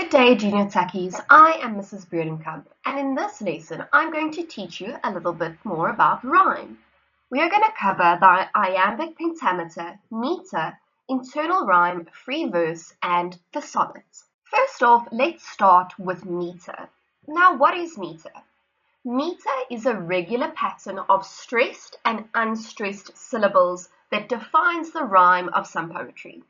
Good day, Junior Techies. I am Mrs. Burdenkamp, and in this lesson, I'm going to teach you a little bit more about rhyme. We are going to cover the iambic pentameter, meter, internal rhyme, free verse, and the sonnet. First off, let's start with meter. Now, what is meter? Meter is a regular pattern of stressed and unstressed syllables that defines the rhyme of some poetry.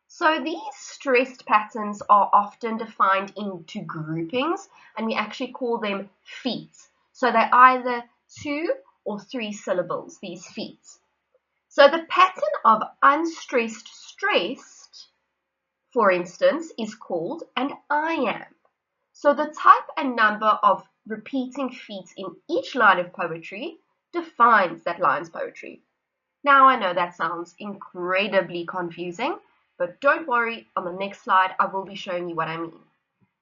So these stressed patterns are often defined into groupings, and we actually call them feet. So they're either 2 or 3 syllables, these feet. So the pattern of unstressed stressed, for instance, is called an iamb. So the type and number of repeating feet in each line of poetry defines that line's poetry. Now I know that sounds incredibly confusing, but don't worry, on the next slide, I will be showing you what I mean.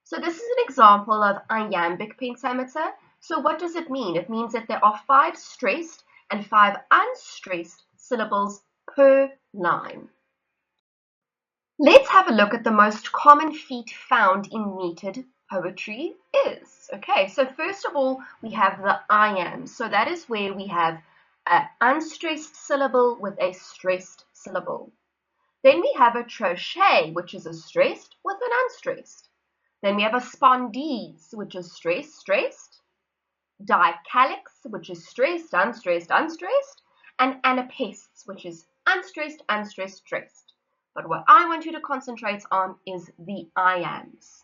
So this is an example of iambic pentameter. So what does it mean? It means that there are 5 stressed and 5 unstressed syllables per line. Let's have a look at the most common feet found in metered poetry is. Okay, so first of all, we have the iamb. So that is where we have an unstressed syllable with a stressed syllable. Then we have a trochee, which is a stressed with an unstressed. Then we have a spondees, which is stressed, stressed. Dicalyx, which is stressed, unstressed, unstressed. And anapaests, which is unstressed, unstressed, stressed. But what I want you to concentrate on is the iambs.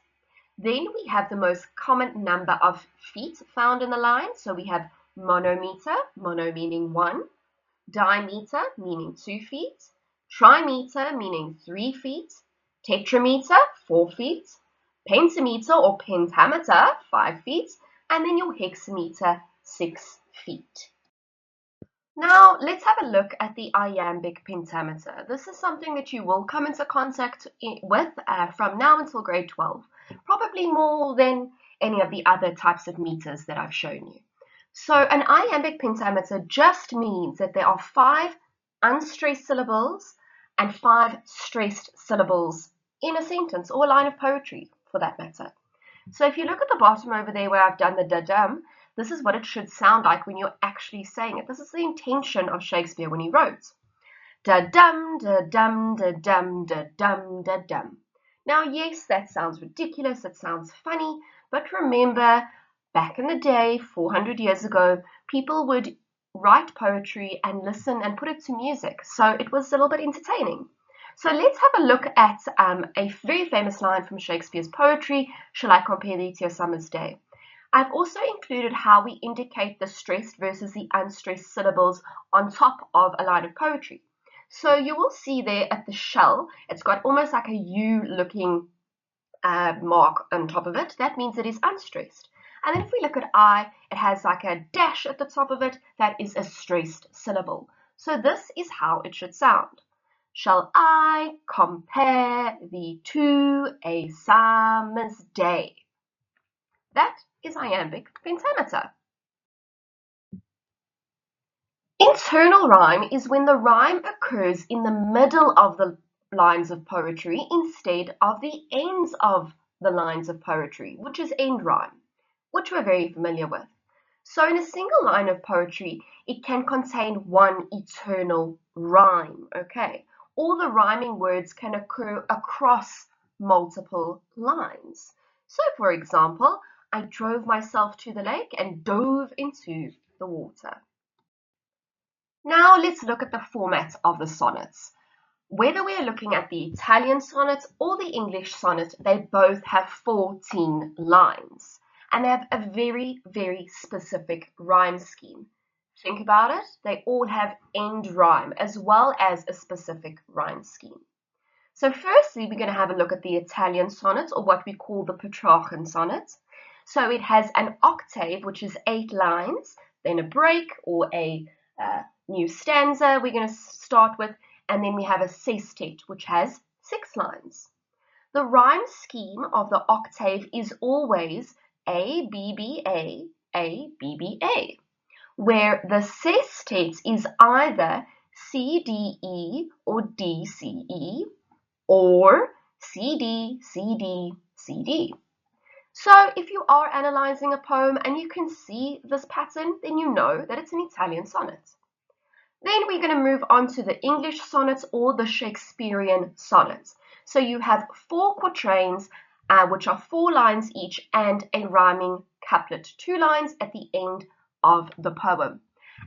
Then we have the most common number of feet found in the line. So we have monometer, mono meaning 1. Dimeter, meaning 2 feet. Trimeter, meaning 3 feet, tetrameter, 4 feet, pentameter or pentameter, 5 feet, and then your hexameter, 6 feet. Now, let's have a look at the iambic pentameter. This is something that you will come into contact with from now until grade 12, probably more than any of the other types of meters that I've shown you. So an iambic pentameter just means that there are 5 unstressed syllables and 5 stressed syllables in a sentence or a line of poetry for that matter. So if you look at the bottom over there where I've done the da-dum, this is what it should sound like when you're actually saying it. This is the intention of Shakespeare when he wrote. Da-dum, da-dum, da-dum, da-dum, da-dum. Now, yes, that sounds ridiculous, it sounds funny, but remember, back in the day, 400 years ago, people would write poetry and listen and put it to music. So it was a little bit entertaining. So let's have a look at a very famous line from Shakespeare's poetry, Shall I compare thee to a summer's day? I've also included how we indicate the stressed versus the unstressed syllables on top of a line of poetry. So you will see there at the shell, it's got almost like a U looking mark on top of it. That means it is unstressed. And then if we look at I, it has like a dash at the top of it. That is a stressed syllable. So this is how it should sound. Shall I compare thee to a summer's day? That is iambic pentameter. Internal rhyme is when the rhyme occurs in the middle of the lines of poetry instead of the ends of the lines of poetry, which is end rhyme, which we're very familiar with. So in a single line of poetry, it can contain one eternal rhyme, okay? All the rhyming words can occur across multiple lines. So for example, I drove myself to the lake and dove into the water. Now let's look at the format of the sonnets. Whether we are looking at the Italian sonnet or the English sonnet, they both have 14 lines. And they have a very, very specific rhyme scheme. Think about it, they all have end rhyme as well as a specific rhyme scheme. So firstly, we're going to have a look at the Italian sonnet, or what we call the Petrarchan sonnet. So it has an octave, which is 8 lines, then a break or a new stanza we're going to start with, and then we have a sestet, which has 6 lines. The rhyme scheme of the octave is always A, B, B, A, B, B, A, where the sestet is either C, D, E or D, C, E, or C, D, C, D, CD. So if you are analyzing a poem and you can see this pattern, then you know that it's an Italian sonnet. Then we're going to move on to the English sonnets or the Shakespearean sonnets. So you have 4 quatrains, which are 4 lines each, and a rhyming couplet, 2 lines at the end of the poem.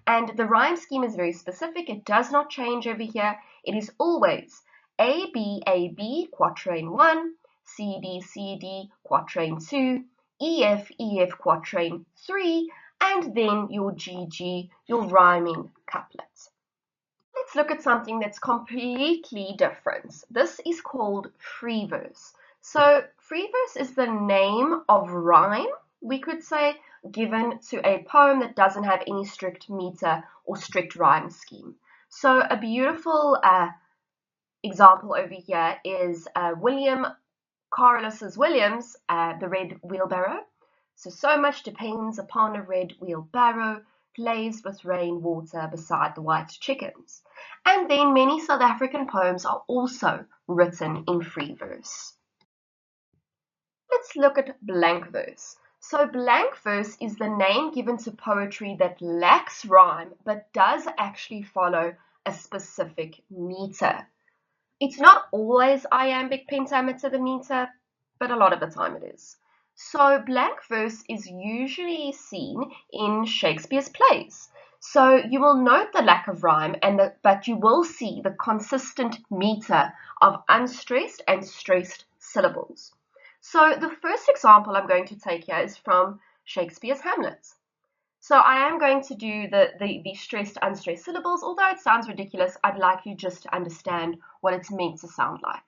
And the rhyme scheme is very specific. It does not change over here. It is always A, B, quatrain 1, C, D, quatrain 2, E, F, quatrain 3, and then your GG, your rhyming couplet. Let's look at something that's completely different. This is called free verse. So free verse is the name of rhyme, we could say, given to a poem that doesn't have any strict meter or strict rhyme scheme. So a beautiful example over here is William Carlos Williams, The Red Wheelbarrow. So much depends upon a red wheelbarrow, glazed with rainwater beside the white chickens. And then many South African poems are also written in free verse. Let's look at blank verse. So blank verse is the name given to poetry that lacks rhyme but does actually follow a specific meter. It's not always iambic pentameter the meter, but a lot of the time it is. So blank verse is usually seen in Shakespeare's plays. So you will note the lack of rhyme, but you will see the consistent meter of unstressed and stressed syllables. So the first example I'm going to take here is from Shakespeare's Hamlet. So I am going to do the stressed, unstressed syllables. Although it sounds ridiculous, I'd like you just to understand what it's meant to sound like.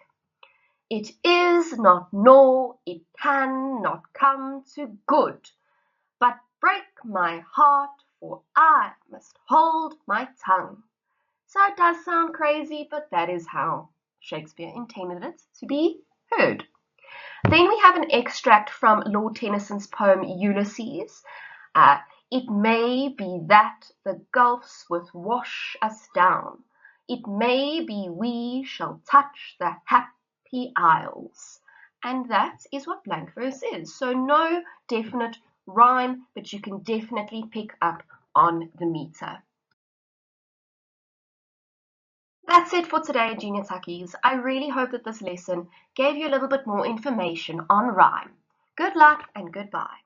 It is not, nor it can not come to good, but break my heart, for I must hold my tongue. So it does sound crazy, but that is how Shakespeare intended it to be heard. Then we have an extract from Lord Tennyson's poem Ulysses. It may be that the gulfs would wash us down. It may be we shall touch the happy isles. And that is what blank verse is. So no definite rhyme, but you can definitely pick up on the meter. That's it for today, Junior Tuckies. I really hope that this lesson gave you a little bit more information on rhyme. Good luck and goodbye.